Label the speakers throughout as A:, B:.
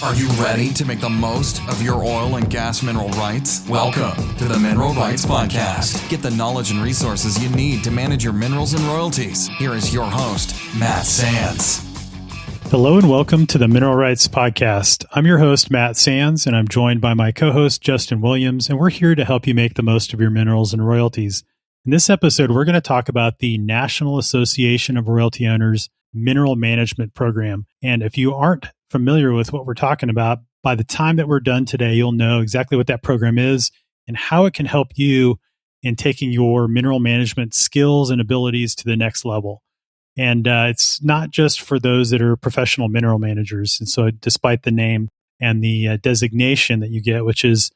A: Are you ready to make the most of your oil and gas mineral rights? Welcome to the Mineral Rights Podcast. Get the knowledge and resources you need to manage your minerals and royalties. Here is your host, Matt Sands.
B: Hello and welcome to the Mineral Rights Podcast. I'm your host, Matt Sands, and I'm joined by my co-host, Justin Williams, and we're here to help you make the most of your minerals and royalties. In this episode, we're going to talk about the National Association of Royalty Owners Mineral Management Program. And if you aren't familiar with what we're talking about, by the time that we're done today, you'll know exactly what that program is and how it can help you in taking your mineral management skills and abilities to the next level. And it's not just for those that are professional mineral managers. And so despite the name and the designation that you get, which is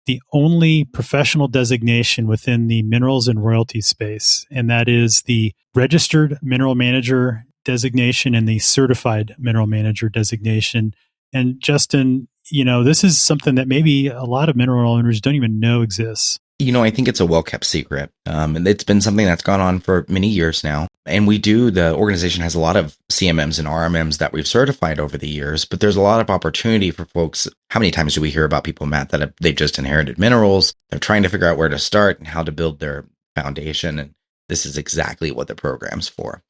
B: the only professional designation within the minerals and royalty space, and that is the Registered Mineral Manager designation and the Certified Mineral Manager designation. And Justin, you know, this is something that maybe a lot of mineral owners don't even know exists.
C: You know, I think it's a well-kept secret. And it's been something that's gone on for many years now. And the organization has a lot of CMMs and RMMs that we've certified over the years, but there's a lot of opportunity for folks. How many times do we hear about people, Matt, that they've just inherited minerals? They're trying to figure out where to start and how to build their foundation. And this is exactly what the program's for.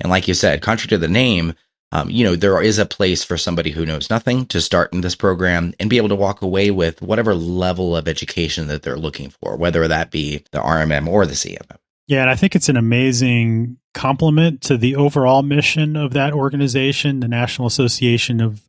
C: And like you said, contrary to the name, there is a place for somebody who knows nothing to start in this program and be able to walk away with whatever level of education that they're looking for, whether that be the RMM or the CMM.
B: Yeah, and I think it's an amazing complement to the overall mission of that organization. The National Association of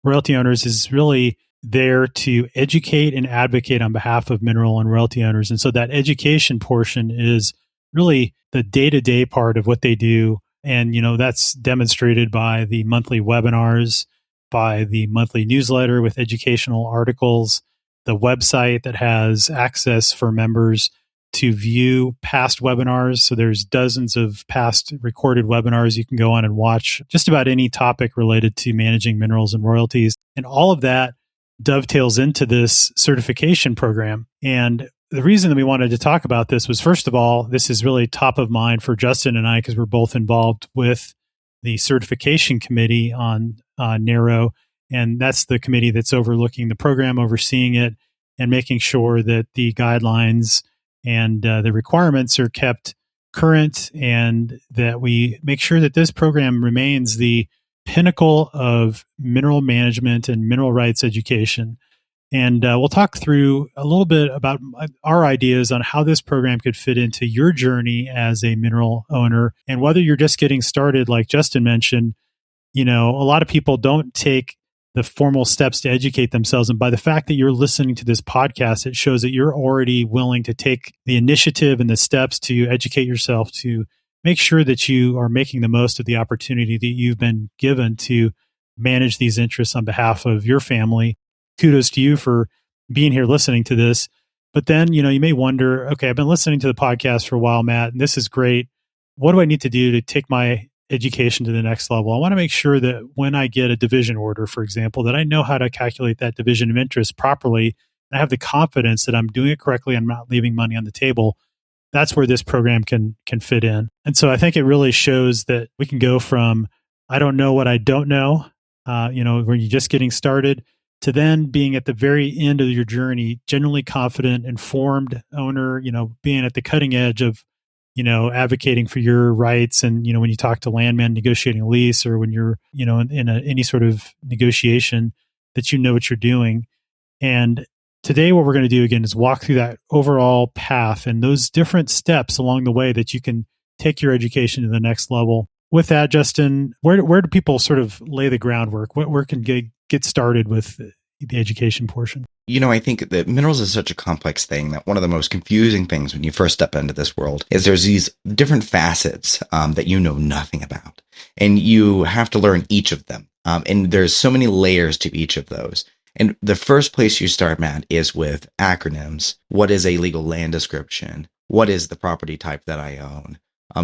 B: Royalty Owners is really there to educate and advocate on behalf of mineral and royalty owners. And so that education portion is really the day-to-day part of what they do. And, you know, that's demonstrated by the monthly webinars, by the monthly newsletter with educational articles, the website that has access for members to view past webinars. So there's dozens of past recorded webinars you can go on and watch just about any topic related to managing minerals and royalties. And all of that dovetails into this certification program. And the reason that we wanted to talk about this was, first of all, this is really top of mind for Justin and I because we're both involved with the certification committee on NARO. And that's the committee that's overlooking the program, overseeing it, and making sure that the guidelines and the requirements are kept current and that we make sure that this program remains the pinnacle of mineral management and mineral rights education. And we'll talk through a little bit about our ideas on how this program could fit into your journey as a mineral owner. And whether you're just getting started, like Justin mentioned, you know, a lot of people don't take the formal steps to educate themselves. And by the fact that you're listening to this podcast, it shows that you're already willing to take the initiative and the steps to educate yourself to make sure that you are making the most of the opportunity that you've been given to manage these interests on behalf of your family. Kudos to you for being here listening to this. But then, you know, you may wonder, okay, I've been listening to the podcast for a while, Matt, and this is great. What do I need to do to take my education to the next level? I want to make sure that when I get a division order, for example, that I know how to calculate that division of interest properly. I have the confidence that I'm doing it correctly. I'm not leaving money on the table. That's where this program can fit in. And so I think it really shows that we can go from, I don't know what I don't know, when you're just getting started, to then being at the very end of your journey, genuinely confident, informed owner, you know, being at the cutting edge of, you know, advocating for your rights. And, you know, when you talk to landmen negotiating a lease or when you're, you know, in any sort of negotiation, that you know what you're doing. And today what we're going to do again is walk through that overall path and those different steps along the way that you can take your education to the next level. With that, Justin, where do people sort of lay the groundwork? Where can get started with the education portion?
C: You know, I think that minerals is such a complex thing that one of the most confusing things when you first step into this world is there's these different facets that you know nothing about. And you have to learn each of them. And there's so many layers to each of those. And the first place you start, Matt, is with acronyms. What is a legal land description? What is the property type that I own?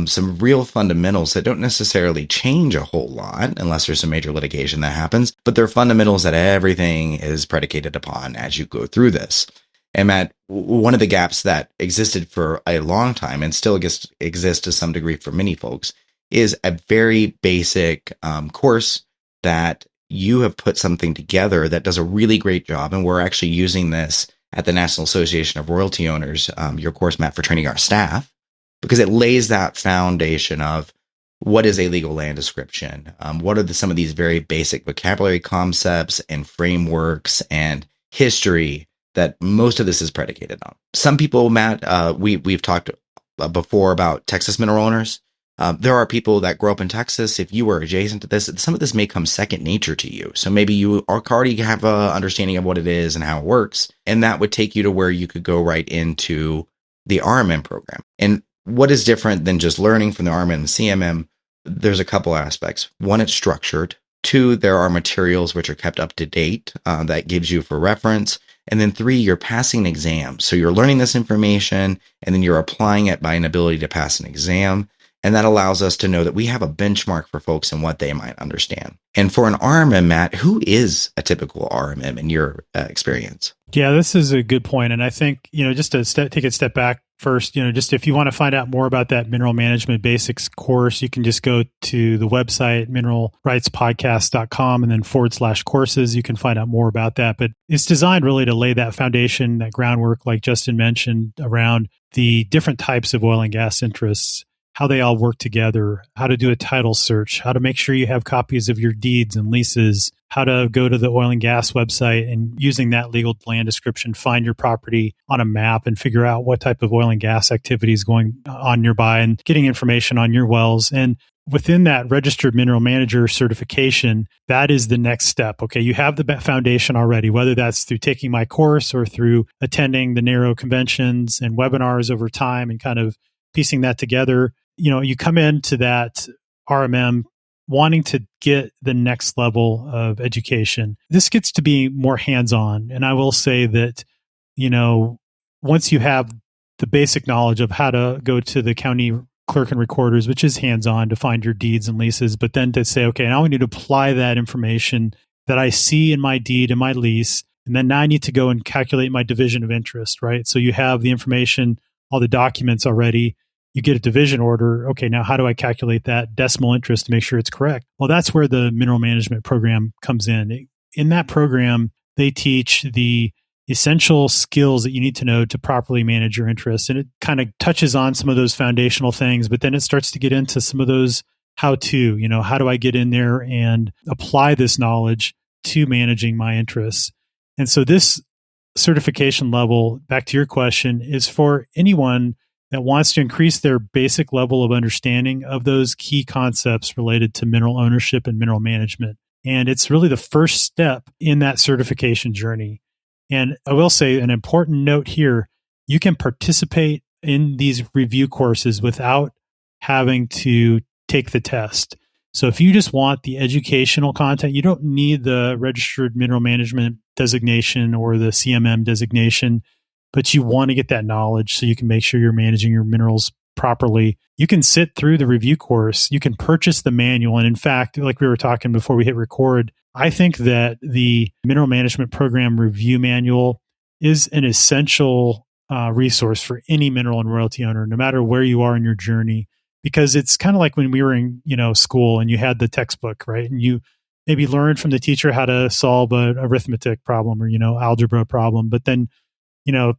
C: Some real fundamentals that don't necessarily change a whole lot unless there's some major litigation that happens, but they're fundamentals that everything is predicated upon as you go through this. And Matt, one of the gaps that existed for a long time and still exists to some degree for many folks is a very basic course that you have put something together that does a really great job. And we're actually using this at the National Association of Royalty Owners, your course, Matt, for training our staff, because it lays that foundation of what is a legal land description? What are some of these very basic vocabulary concepts and frameworks and history that most of this is predicated on? Some people, Matt, we've talked before about Texas mineral owners. There are people that grow up in Texas. If you were adjacent to this, some of this may come second nature to you. So maybe you already have an understanding of what it is and how it works. And that would take you to where you could go right into the RMM program. And what is different than just learning from the RMM and the CMM? There's a couple aspects. One, it's structured. Two, there are materials which are kept up to date that gives you for reference. And then three, you're passing an exam. So you're learning this information and then you're applying it by an ability to pass an exam. And that allows us to know that we have a benchmark for folks and what they might understand. And for an RMM, Matt, who is a typical RMM in your experience?
B: Yeah, this is a good point. And I think, just to take a step back first, just if you want to find out more about that mineral management basics course, you can just go to the website, mineralrightspodcast.com, and then /courses. You can find out more about that. But it's designed really to lay that foundation, that groundwork, like Justin mentioned, around the different types of oil and gas interests, how they all work together, how to do a title search, how to make sure you have copies of your deeds and leases, how to go to the oil and gas website and using that legal land description, find your property on a map and figure out what type of oil and gas activity is going on nearby and getting information on your wells. And within that registered mineral manager certification, that is the next step. Okay, you have the foundation already, whether that's through taking my course or through attending the NARO conventions and webinars over time and kind of piecing that together. You come into that RMM wanting to get the next level of education. This gets to be more hands-on. And I will say that, once you have the basic knowledge of how to go to the county clerk and recorders, which is hands-on to find your deeds and leases, but then to say, okay, now I need to apply that information that I see in my deed and my lease. And then now I need to go and calculate my division of interest, right? So you have the information, all the documents already. You get a division order. Okay, now how do I calculate that decimal interest to make sure it's correct? Well, that's where the mineral management program comes in. In that program, they teach the essential skills that you need to know to properly manage your interests. And it kind of touches on some of those foundational things, but then it starts to get into some of those how-to, how do I get in there and apply this knowledge to managing my interests? And so this certification level, back to your question, is for anyone that wants to increase their basic level of understanding of those key concepts related to mineral ownership and mineral management. And it's really the first step in that certification journey. And I will say an important note here, you can participate in these review courses without having to take the test. So if you just want the educational content, you don't need the registered mineral management designation or the CMM designation, but you want to get that knowledge so you can make sure you're managing your minerals properly. You can sit through the review course. You can purchase the manual. And in fact, like we were talking before we hit record, I think that the Mineral Management Program Review Manual is an essential resource for any mineral and royalty owner, no matter where you are in your journey, because it's kind of like when we were in school and you had the textbook, right? And you maybe learned from the teacher how to solve an arithmetic problem or algebra problem, but then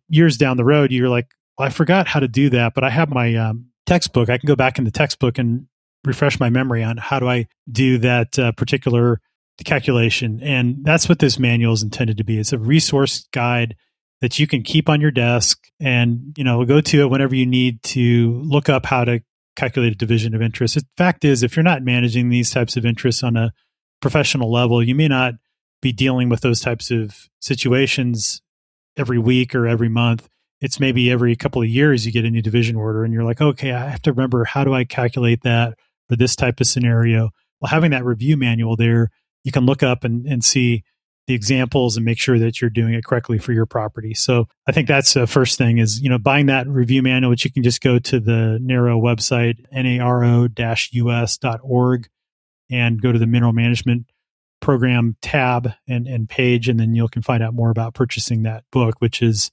B: years down the road, you're like, well, I forgot how to do that, but I have my textbook. I can go back in the textbook and refresh my memory on how do I do that particular calculation. And that's what this manual is intended to be. It's a resource guide that you can keep on your desk and, go to it whenever you need to look up how to calculate a division of interest. The fact is, if you're not managing these types of interests on a professional level, you may not be dealing with those types of situations every week or every month. It's maybe every couple of years you get a new division order and you're like, okay, I have to remember, how do I calculate that for this type of scenario? Well, having that review manual there, you can look up and see the examples and make sure that you're doing it correctly for your property. So I think that's the first thing is, buying that review manual, which you can just go to the NARO website, naro-us.org, and go to the Mineral Management Program tab and page, and then you can find out more about purchasing that book, which is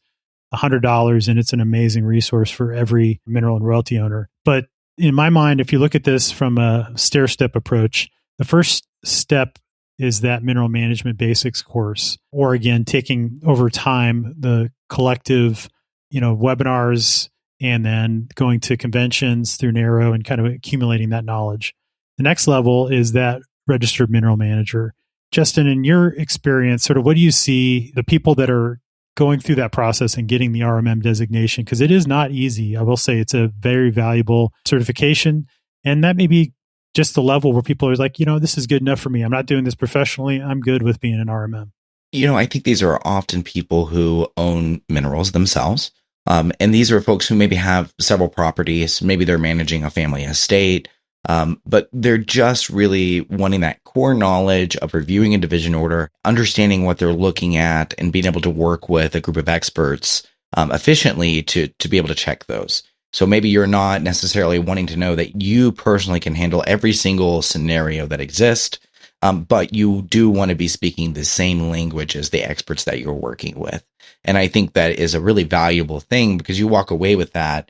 B: $100, and it's an amazing resource for every mineral and royalty owner. But in my mind, if you look at this from a stair-step approach, the first step is that mineral management basics course, or again, taking over time the collective, webinars and then going to conventions through NARO and kind of accumulating that knowledge. The next level is that registered mineral manager. Justin, in your experience, sort of what do you see the people that are going through that process and getting the RMM designation? Because it is not easy. I will say it's a very valuable certification. And that may be just the level where people are like, this is good enough for me. I'm not doing this professionally. I'm good with being an RMM.
C: I think these are often people who own minerals themselves. And these are folks who maybe have several properties. Maybe they're managing a family estate, but they're just really wanting that core knowledge of reviewing a division order, understanding what they're looking at, and being able to work with a group of experts efficiently to be able to check those. So maybe you're not necessarily wanting to know that you personally can handle every single scenario that exists, but you do want to be speaking the same language as the experts that you're working with. And I think that is a really valuable thing because you walk away with that.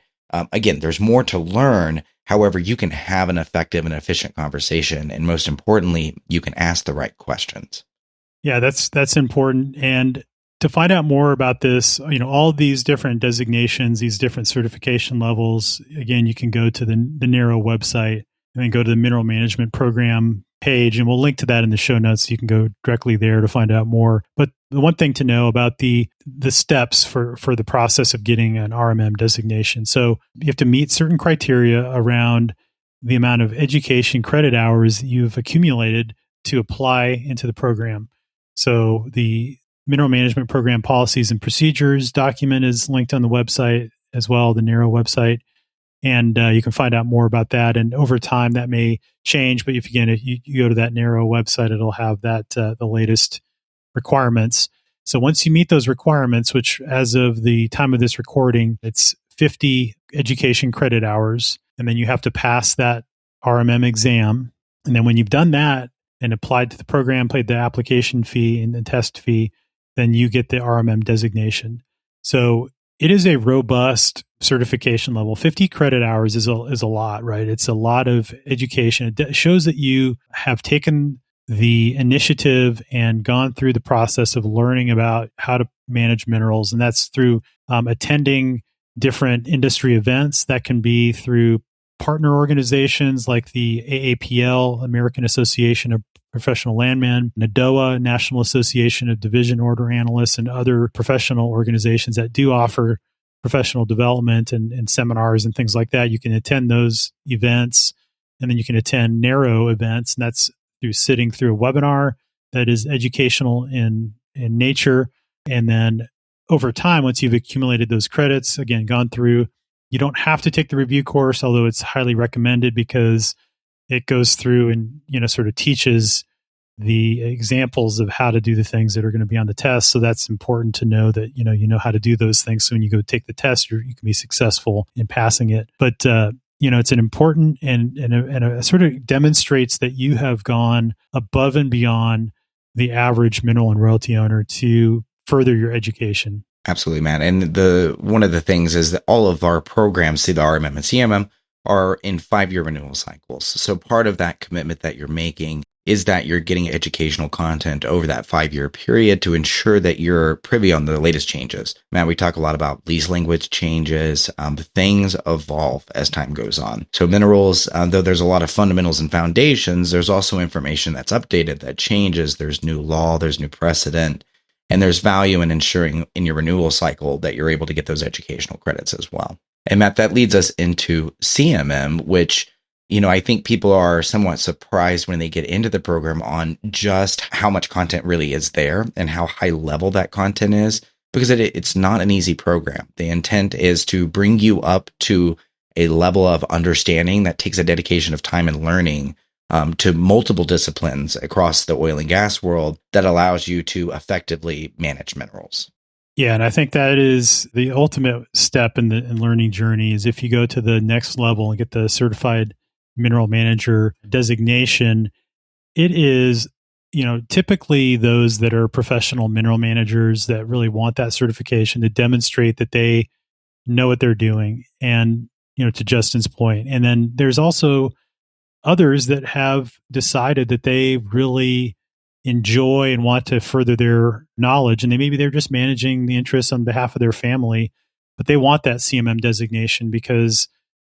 C: Again, there's more to learn. However, you can have an effective and efficient conversation. And most importantly, you can ask the right questions.
B: Yeah, that's important. And to find out more about this, all these different designations, these different certification levels, again, you can go to the NARO website and then go to the Mineral Management Program page, and we'll link to that in the show notes. So you can go directly there to find out more. But the one thing to know about the steps for the process of getting an RMM designation. So you have to meet certain criteria around the amount of education credit hours you've accumulated to apply into the program. So the Mineral Management Program Policies and Procedures document is linked on the website as well, the NARO website. And you can find out more about that. And over time, that may change. But if you go to that NARO website, it'll have that the latest requirements. So once you meet those requirements, which as of the time of this recording, it's 50 education credit hours, and then you have to pass that RMM exam. And then when you've done that and applied to the program, paid the application fee and the test fee, then you get the RMM designation. So it is a robust certification level. 50 credit hours is a lot, right? It's a lot of education. It shows that you have taken the initiative and gone through the process of learning about how to manage minerals. And that's through attending different industry events. That can be through partner organizations like the AAPL, American Association of Professional Landmen, NADOA, National Association of Division Order Analysts, and other professional organizations that do offer professional development and seminars and things like that. You can attend those events, and then you can attend NARO events, and that's through sitting through a webinar that is educational in nature. And then over time, once you've accumulated those credits, again, gone through, you don't have to take the review course, although it's highly recommended because it goes through and sort of teaches the examples of how to do the things that are going to be on the test. So that's important to know that you know how to do those things. So when you go take the test, you can be successful in passing it. But it's an important and it sort of demonstrates that you have gone above and beyond the average mineral and royalty owner to further your education.
C: Absolutely, man. And one of the things is that all of our programs, see the RMM and CMM, are in 5-year renewal cycles. So part of that commitment that you're making is that you're getting educational content over that 5-year period to ensure that you're privy on the latest changes. Matt, we talk a lot about lease language changes. Things evolve as time goes on. So minerals, though there's a lot of fundamentals and foundations, there's also information that's updated, that changes. There's new law, there's new precedent. And there's value in ensuring in your renewal cycle that you're able to get those educational credits as well. And Matt, that leads us into CMM, which, I think people are somewhat surprised when they get into the program on just how much content really is there and how high level that content is, because it's not an easy program. The intent is to bring you up to a level of understanding that takes a dedication of time and learning to multiple disciplines across the oil and gas world that allows you to effectively manage minerals.
B: Yeah, and I think that is the ultimate step in the learning journey is if you go to the next level and get the certified mineral manager designation, it is, typically those that are professional mineral managers that really want that certification to demonstrate that they know what they're doing. And, to Justin's point. And then there's also others that have decided that they really enjoy and want to further their knowledge. And they're just managing the interests on behalf of their family, but they want that CMM designation because,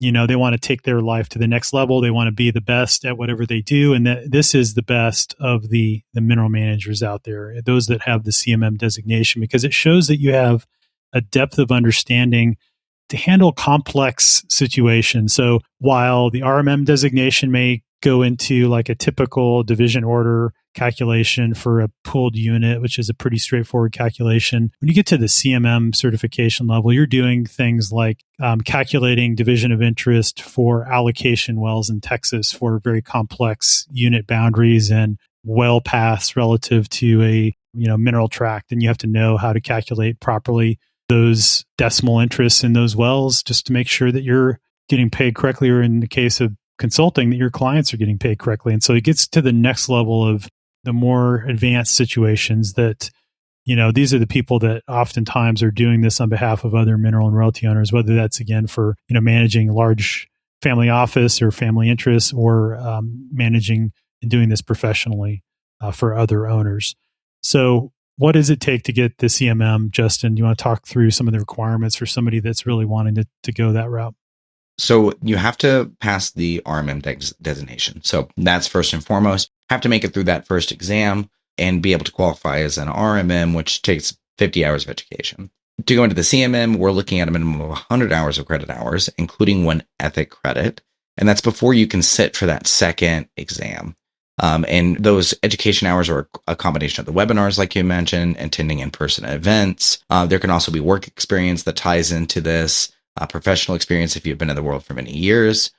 B: they want to take their life to the next level. They want to be the best at whatever they do. And that this is the best of the mineral managers out there, those that have the CMM designation, because it shows that you have a depth of understanding to handle complex situations. So while the RMM designation may go into like a typical division order calculation for a pooled unit, which is a pretty straightforward calculation, when you get to the CMM certification level, you're doing things like calculating division of interest for allocation wells in Texas for very complex unit boundaries and well paths relative to a mineral tract. And you have to know how to calculate properly those decimal interests in those wells just to make sure that you're getting paid correctly, or in the case of consulting, that your clients are getting paid correctly. And so it gets to the next level of the more advanced situations that, these are the people that oftentimes are doing this on behalf of other mineral and royalty owners, whether that's, again, for, managing large family office or family interests, or managing and doing this professionally for other owners. So what does it take to get the CMM, Justin? Do you want to talk through some of the requirements for somebody that's really wanting to go that route?
C: So you have to pass the RMM designation. So that's first and foremost. Have to make it through that first exam and be able to qualify as an RMM, which takes 50 hours of education. To go into the CMM, we're looking at a minimum of 100 hours of credit hours, including one ethic credit. And that's before you can sit for that second exam. And those education hours are a combination of the webinars, like you mentioned, attending in-person events. There can also be work experience that ties into this. Professional experience if you've been in the world for many years.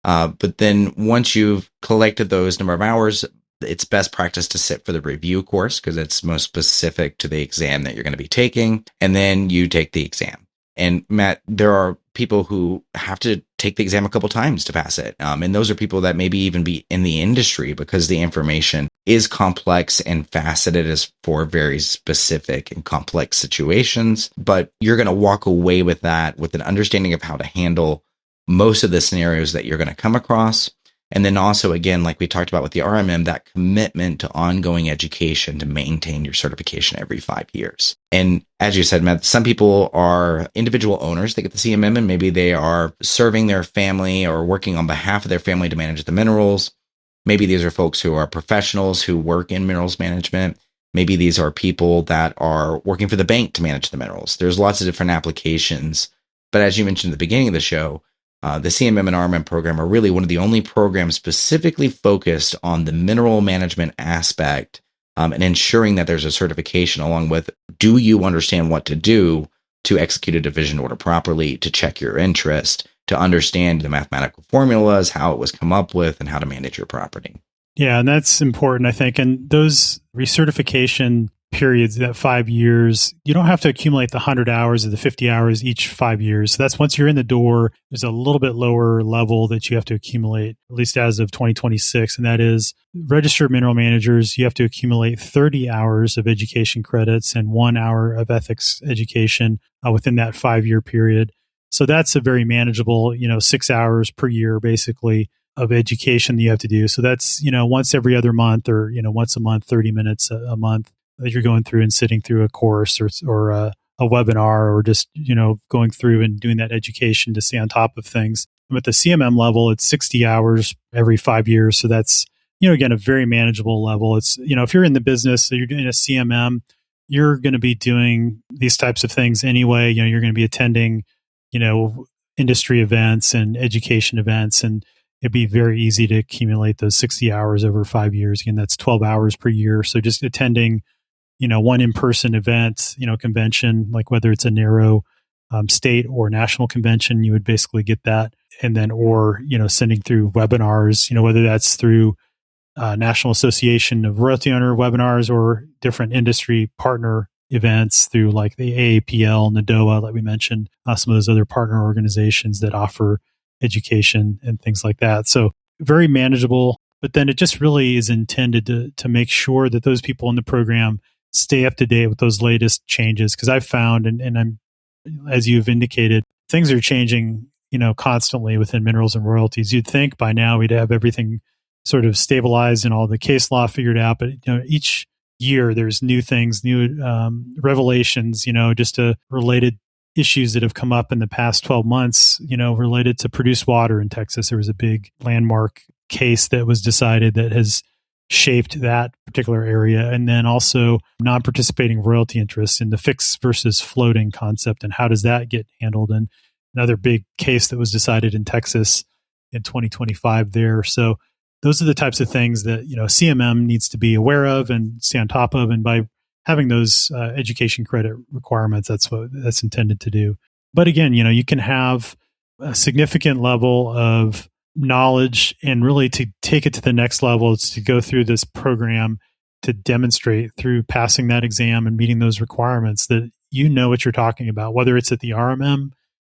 C: But then once you've collected those number of hours, it's best practice to sit for the review course because it's most specific to the exam that you're going to be taking. And then you take the exam. And Matt, there are people who have to take the exam a couple times to pass it. And those are people that maybe even be in the industry because the information is complex and faceted as for very specific and complex situations. But you're going to walk away with that with an understanding of how to handle most of the scenarios that you're going to come across. And then also, again, like we talked about with the RMM, that commitment to ongoing education to maintain your certification every 5 years. And as you said, Matt, some people are individual owners. They get the CMM and maybe they are serving their family or working on behalf of their family to manage the minerals. Maybe these are folks who are professionals who work in minerals management. Maybe these are people that are working for the bank to manage the minerals. There's lots of different applications. But as you mentioned at the beginning of the show, the CMM and RMM program are really one of the only programs specifically focused on the mineral management aspect and ensuring that there's a certification along with, do you understand what to do to execute a division order properly, to check your interest, to understand the mathematical formulas, how it was come up with, and how to manage your property.
B: Yeah, and that's important, I think. And those recertification periods, that 5 years, you don't have to accumulate the 100 hours or the 50 hours each 5 years. So that's once you're in the door, there's a little bit lower level that you have to accumulate, at least as of 2026. And that is registered mineral managers, you have to accumulate 30 hours of education credits and 1 hour of ethics education within that 5-year period. So that's a very manageable, 6 hours per year, basically, of education that you have to do. So that's, once every other month or, once a month, 30 minutes a month that you're going through and sitting through a course or a webinar or just, going through and doing that education to stay on top of things. And with the CMM level, it's 60 hours every 5 years. So that's, again, a very manageable level. It's, if you're in the business, so you're doing a CMM, you're going to be doing these types of things anyway. You're going to be attending, industry events and education events, and it'd be very easy to accumulate those 60 hours over 5 years. Again, that's 12 hours per year. So just attending, one in-person event, convention, like whether it's a NARO state or national convention, you would basically get that. And then, or, sending through webinars, whether that's through National Association of Royalty Owner webinars or different industry partner events through like the AAPL, NADOA, like we mentioned, some of those other partner organizations that offer education and things like that. So very manageable, but then it just really is intended to make sure that those people in the program stay up to date with those latest changes. Because I've found, and I'm, as you've indicated, things are changing, constantly within minerals and royalties. You'd think by now we'd have everything sort of stabilized and all the case law figured out. But each year there's new things, new revelations, just related issues that have come up in the past 12 months, related to produced water in Texas. There was a big landmark case that was decided that has shaped that particular area. And then also non-participating royalty interests in the fixed versus floating concept, and how does that get handled? And another big case that was decided in Texas in 2025 there. So those are the types of things that, CMM needs to be aware of and stay on top of. And by having those education credit requirements, that's what that's intended to do. But again, you can have a significant level of knowledge, and really to take it to the next level is to go through this program to demonstrate through passing that exam and meeting those requirements that you know what you're talking about, whether it's at the RMM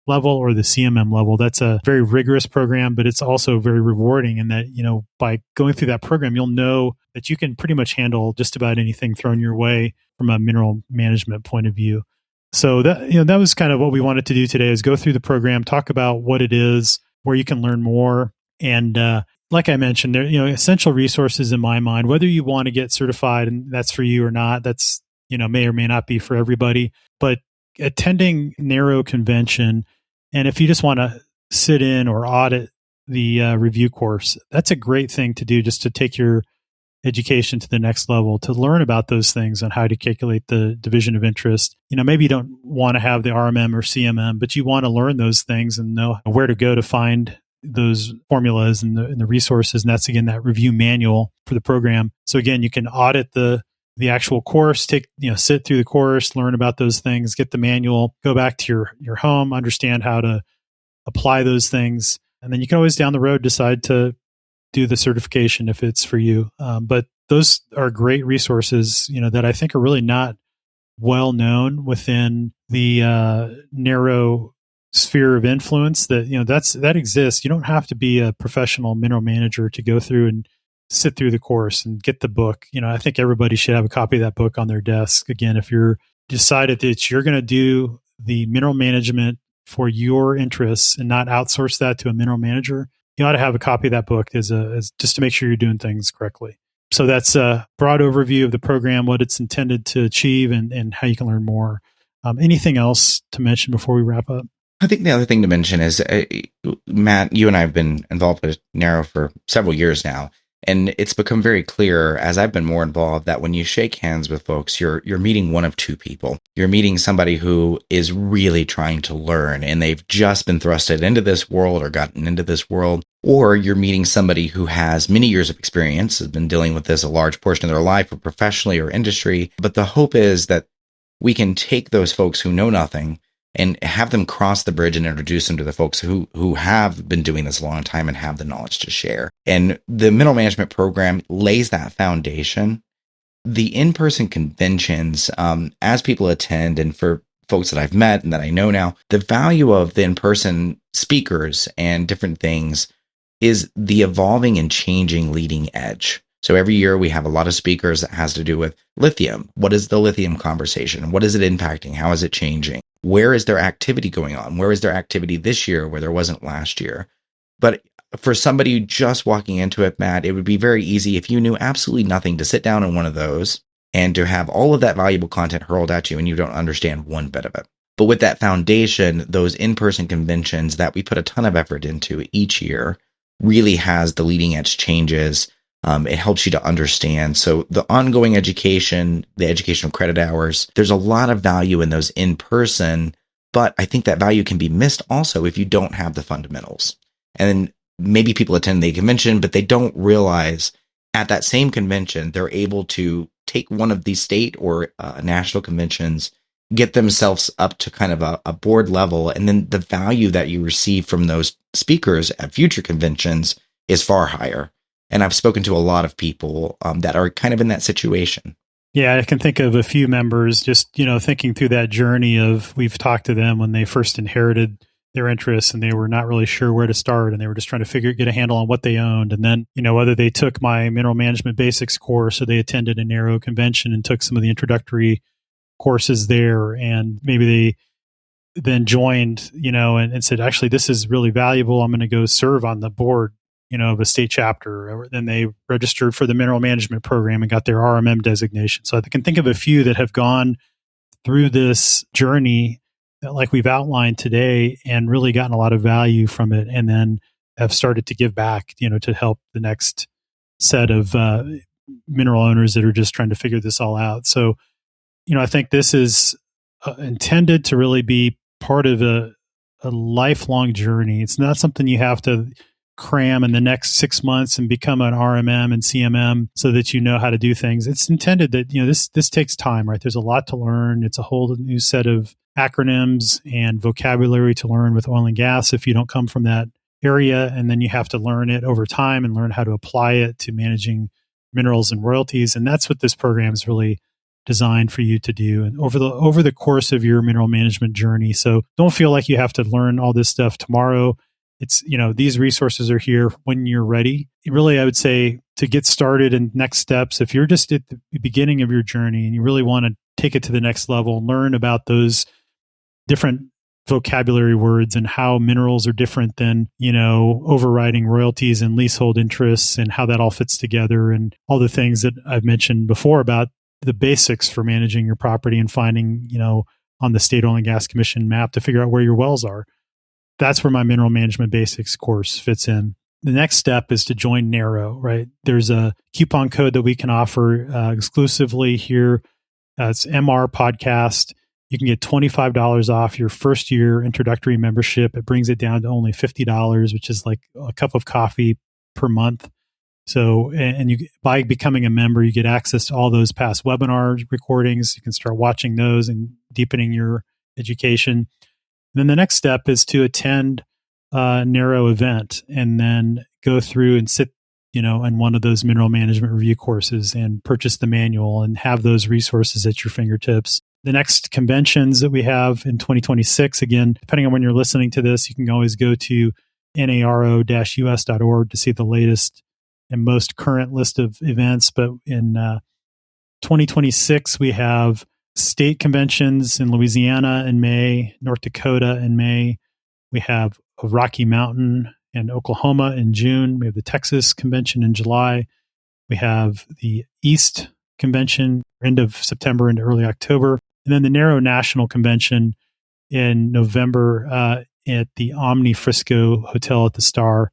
B: level or the CMM level. That's a very rigorous program, but it's also very rewarding in that, by going through that program, you'll know that you can pretty much handle just about anything thrown your way from a mineral management point of view. So that was kind of what we wanted to do today, is go through the program, talk about what it is, where you can learn more. And like I mentioned, there, essential resources in my mind, whether you want to get certified and that's for you or not, that's, may or may not be for everybody, but attending NARO convention, and if you just want to sit in or audit the review course, that's a great thing to do, just to take your education to the next level, to learn about those things on how to calculate the division of interest. Maybe you don't want to have the RMM or CMM, but you want to learn those things and know where to go to find those formulas and the resources. And that's, again, that review manual for the program. So again, you can audit the actual course, sit through the course, learn about those things, get the manual, go back to your home, understand how to apply those things. And then you can always down the road decide to do the certification if it's for you. But those are great resources, that I think are really not well known within the NARO sphere of influence. That exists. You don't have to be a professional mineral manager to go through and sit through the course and get the book. I think everybody should have a copy of that book on their desk. Again, if you're decided that you're going to do the mineral management for your interests and not outsource that to a mineral manager, you ought to have a copy of that book as just to make sure you're doing things correctly. So that's a broad overview of the program, what it's intended to achieve, and how you can learn more. Anything else to mention before we wrap up?
C: I think the other thing to mention is, Matt, you and I have been involved with NARO for several years now, and it's become very clear as I've been more involved that when you shake hands with folks, you're meeting one of two people. You're meeting somebody who is really trying to learn, and they've just been thrusted into this world or gotten into this world, or you're meeting somebody who has many years of experience, has been dealing with this a large portion of their life, or professionally or industry. But the hope is that we can take those folks who know nothing and have them cross the bridge and introduce them to the folks who have been doing this a long time and have the knowledge to share. And the mineral management program lays that foundation. The in-person conventions, as people attend, and for folks that I've met and that I know now, the value of the in-person speakers and different things is the evolving and changing leading edge. So every year we have a lot of speakers that has to do with lithium. What is the lithium conversation? What is it impacting? How is it changing? Where is their activity going on? Where is their activity this year where there wasn't last year? But for somebody just walking into it, Matt, it would be very easy if you knew absolutely nothing to sit down in one of those and to have all of that valuable content hurled at you and you don't understand one bit of it. But with that foundation, those in-person conventions that we put a ton of effort into each year really has the leading edge changes. It helps you to understand. So the ongoing education, the educational credit hours, there's a lot of value in those in person, but I think that value can be missed also if you don't have the fundamentals. And maybe people attend the convention, but they don't realize at that same convention, they're able to take one of these state or national conventions, get themselves up to kind of a board level. And then the value that you receive from those speakers at future conventions is far higher. And I've spoken to a lot of people that are kind of in that situation.
B: Yeah, I can think of a few members just, thinking through that journey of, we've talked to them when they first inherited their interests and they were not really sure where to start and they were just trying to get a handle on what they owned. And then, whether they took my mineral management basics course or they attended a NARO convention and took some of the introductory courses there, and maybe they then joined, and said, actually, this is really valuable. I'm going to go serve on the board of a state chapter, or then they registered for the mineral management program and got their RMM designation. So I can think of a few that have gone through this journey like we've outlined today and really gotten a lot of value from it, and then have started to give back, to help the next set of mineral owners that are just trying to figure this all out. So, I think this is intended to really be part of a lifelong journey. It's not something you have to cram in the next 6 months and become an RMM and CMM so that you know how to do things. It's intended that, this takes time, right? There's a lot to learn. It's a whole new set of acronyms and vocabulary to learn with oil and gas if you don't come from that area. And then you have to learn it over time and learn how to apply it to managing minerals and royalties. And that's what this program is really designed for you to do, and over the course of your mineral management journey. So don't feel like you have to learn all this stuff tomorrow. It's, these resources are here when you're ready. Really, I would say to get started and next steps, if you're just at the beginning of your journey and you really want to take it to the next level, learn about those different vocabulary words and how minerals are different than, overriding royalties and leasehold interests and how that all fits together, and all the things that I've mentioned before about the basics for managing your property and finding, on the State Oil and Gas Commission map to figure out where your wells are. That's where my mineral management basics course fits in. The next step is to join NARO, right? There's a coupon code that we can offer exclusively here. It's MR Podcast. You can get $25 off your first year introductory membership. It brings it down to only $50, which is like a cup of coffee per month. So, and you, by becoming a member, you get access to all those past webinar recordings. You can start watching those and deepening your education. And then the next step is to attend a NARO event and then go through and sit, in one of those mineral management review courses and purchase the manual and have those resources at your fingertips. The next conventions that we have in 2026, again, depending on when you're listening to this, you can always go to NARO-US.org to see the latest and most current list of events. But in 2026, we have state conventions in Louisiana in May, North Dakota in May. We have a Rocky Mountain and Oklahoma in June. We have the Texas convention in July. We have the East convention end of September into early October. And then the NARO National Convention in November at the Omni Frisco Hotel at the Star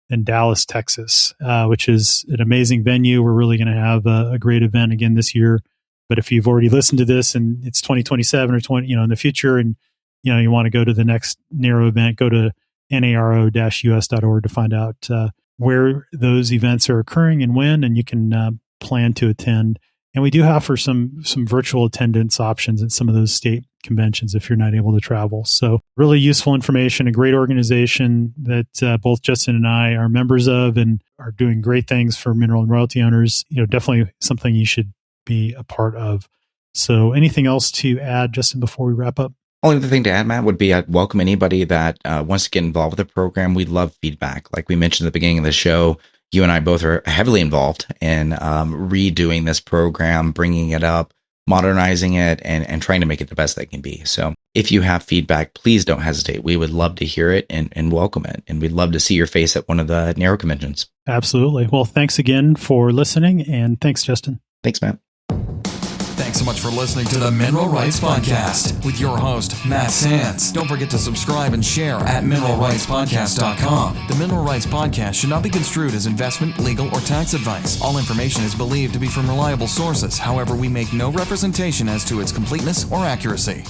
B: in Dallas, Texas, which is an amazing venue. We're really going to have a great event again this year. But if you've already listened to this and it's 2027 or 20, in the future, and you want to go to the next NARO event, go to NARO-US.org to find out where those events are occurring and when, and you can plan to attend. And we do offer some virtual attendance options at some of those state conventions if you're not able to travel. So really useful information, a great organization that both Justin and I are members of and are doing great things for mineral and royalty owners. Definitely something you should be a part of. So anything else to add, Justin, before we wrap up?
C: Only other thing to add, Matt, would be I'd welcome anybody that wants to get involved with the program. We'd love feedback. Like we mentioned at the beginning of the show, you and I both are heavily involved in redoing this program, bringing it up, modernizing it, and trying to make it the best that it can be. So if you have feedback, please don't hesitate. We would love to hear it and welcome it. And we'd love to see your face at one of the NARO conventions. Absolutely. Well, thanks again for listening. And thanks, Justin. Thanks, Matt.
A: Thanks so much for listening to the Mineral Rights Podcast with your host, Matt Sands. Don't forget to subscribe and share at mineralrightspodcast.com. The Mineral Rights Podcast should not be construed as investment, legal, or tax advice. All information is believed to be from reliable sources. However, we make no representation as to its completeness or accuracy.